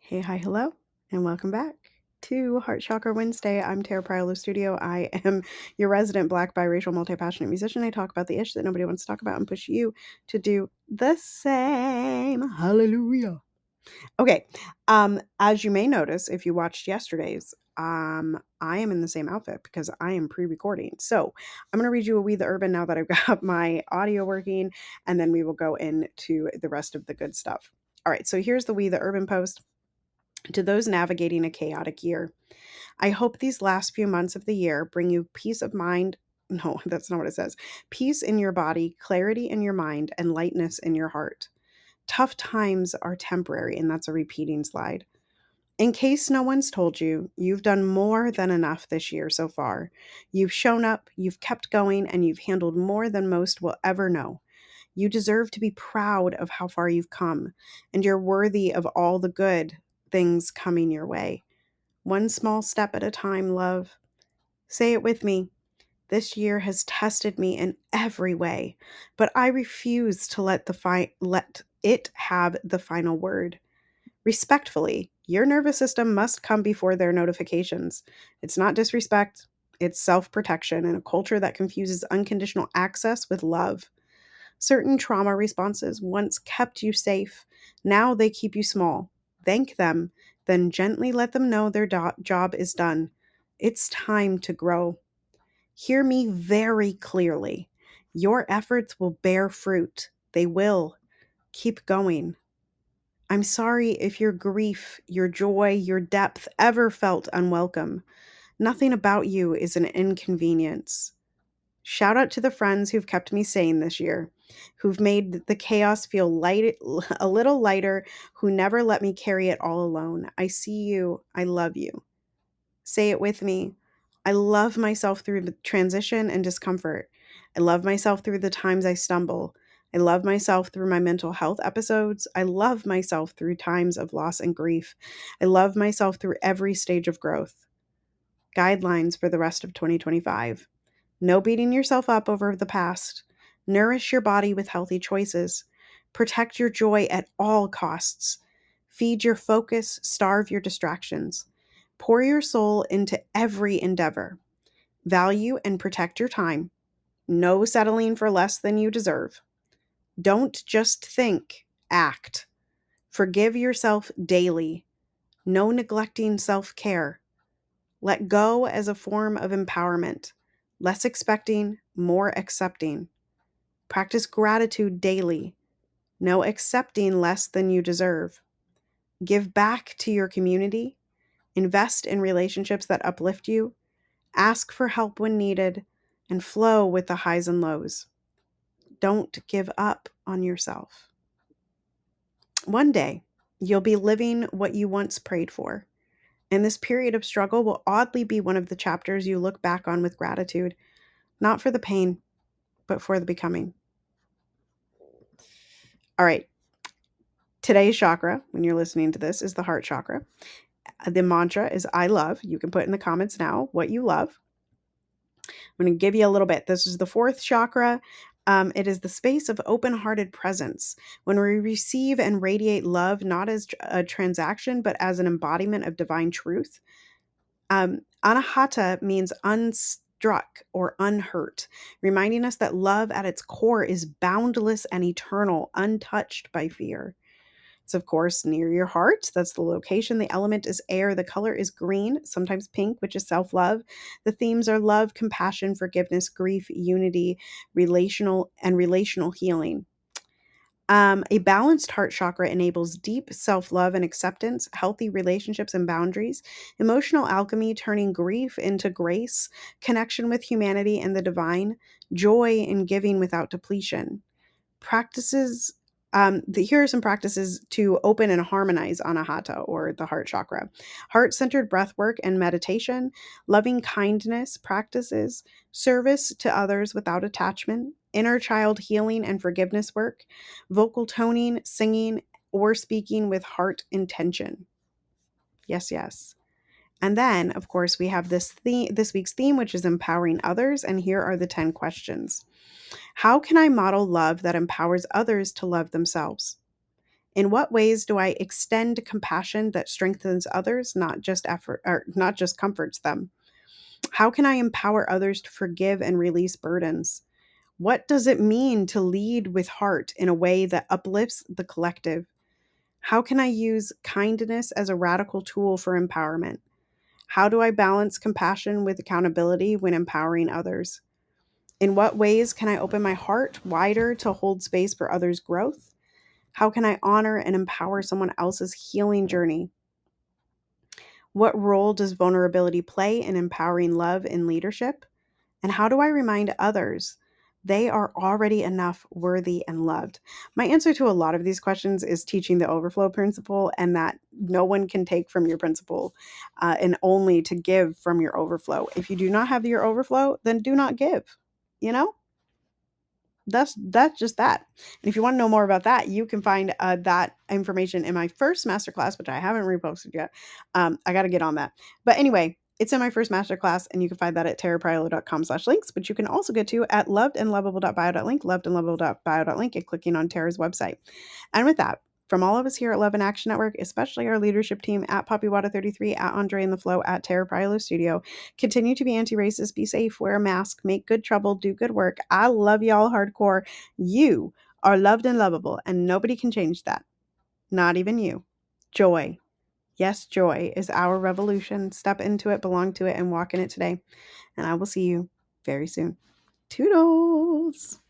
Hey, hi, hello, and welcome back to Heart Chakra Wednesday. I'm Tara Priolo Studio. I am your resident Black biracial multi-passionate musician. I talk about the ish that nobody wants to talk about and push you to do the same. Hallelujah. Okay, as you may notice if you watched yesterday's, I am in the same outfit because I am pre-recording. So I'm going to read you a We the Urban now that I've got my audio working, and then we will go into the rest of the good stuff. All right, so here's the We the Urban post. To those navigating a chaotic year, I hope these last few months of the year bring you peace of mind. No, that's not what it says. Peace in your body, clarity in your mind, and lightness in your heart. Tough times are temporary, and that's a repeating slide. In case no one's told you, you've done more than enough this year so far. You've shown up, you've kept going, and you've handled more than most will ever know. You deserve to be proud of how far you've come, and you're worthy of all the good things coming your way. One small step at a time, love. Say it with me. This year has tested me in every way, but I refuse to let it have the final word. Respectfully, your nervous system must come before their notifications. It's not disrespect, it's self-protection in a culture that confuses unconditional access with love. Certain trauma responses once kept you safe. Now they keep you small. Thank them, then gently let them know their job is done. It's time to grow. Hear me very clearly. Your efforts will bear fruit. They will. Keep going. I'm sorry if your grief, your joy, your depth ever felt unwelcome. Nothing about you is an inconvenience. Shout out to the friends who've kept me sane this year, who've made the chaos feel light, a little lighter, who never let me carry it all alone. I see you. I love you. Say it with me. I love myself through the transition and discomfort. I love myself through the times I stumble. I love myself through my mental health episodes. I love myself through times of loss and grief. I love myself through every stage of growth. Guidelines for the rest of 2025. No beating yourself up over the past. Nourish your body with healthy choices. Protect your joy at all costs. Feed your focus, starve your distractions. Pour your soul into every endeavor. Value and protect your time. No settling for less than you deserve. Don't just think, act. Forgive yourself daily. No neglecting self-care. Let go as a form of empowerment. Less expecting, more accepting. Practice gratitude daily. No accepting less than you deserve. Give back to your community. Invest in relationships that uplift you. Ask for help when needed. And flow with the highs and lows. Don't give up on yourself. One day, you'll be living what you once prayed for. And this period of struggle will oddly be one of the chapters you look back on with gratitude, not for the pain, but for the becoming. All right. Today's chakra, when you're listening to this, is the heart chakra. The mantra is I love. You can put in the comments now what you love. I'm going to give you a little bit. This is the fourth chakra. It is the space of open-hearted presence. When we receive and radiate love, not as a transaction, but as an embodiment of divine truth. Anahata means unstruck or unhurt, reminding us that love at its core is boundless and eternal, untouched by fear. It's, of course, near your heart. That's the location. The element is air. The color is green, sometimes pink, which is self-love. The themes are love, compassion, forgiveness, grief, unity, relational healing. A balanced heart chakra enables deep self-love and acceptance, healthy relationships and boundaries, emotional alchemy, turning grief into grace, connection with humanity and the divine, joy in giving without depletion. Practices. Here are some practices to open and harmonize Anahata, or the heart chakra. Heart-centered breath work and meditation, loving kindness practices, service to others without attachment, inner child healing and forgiveness work, vocal toning, singing, or speaking with heart intention. Yes, yes. And then, of course, we have this week's theme, which is empowering others. And here are the 10 questions. How can I model love that empowers others to love themselves? In what ways do I extend compassion that strengthens others, not just comforts them? How can I empower others to forgive and release burdens? What does it mean to lead with heart in a way that uplifts the collective? How can I use kindness as a radical tool for empowerment? How do I balance compassion with accountability when empowering others? In what ways can I open my heart wider to hold space for others' growth? How can I honor and empower someone else's healing journey? What role does vulnerability play in empowering love and leadership? And how do I remind others they are already enough, worthy, and loved? My answer to a lot of these questions is teaching the overflow principle, and that no one can take from your principle, and only to give from your overflow. If you do not have your overflow, then do not give. You know? That's just that. And if you want to know more about that, you can find that information in my first masterclass, which I haven't reposted yet. I got to get on that. But anyway, it's in my first masterclass, and you can find that at tarapriolo.com/links, but you can also get to at lovedandlovable.bio.link, lovedandlovable.bio.link, and clicking on Tara's website. And with that, from all of us here at Love and Action Network, especially our leadership team at PoppyWada33, at Andre in the Flow, at Tara Priolo Studio, continue to be anti-racist, be safe, wear a mask, make good trouble, do good work. I love y'all hardcore. You are loved and lovable, and nobody can change that. Not even you. Joy. Yes, joy is our revolution. Step into it, belong to it, and walk in it today. And I will see you very soon. Toodles.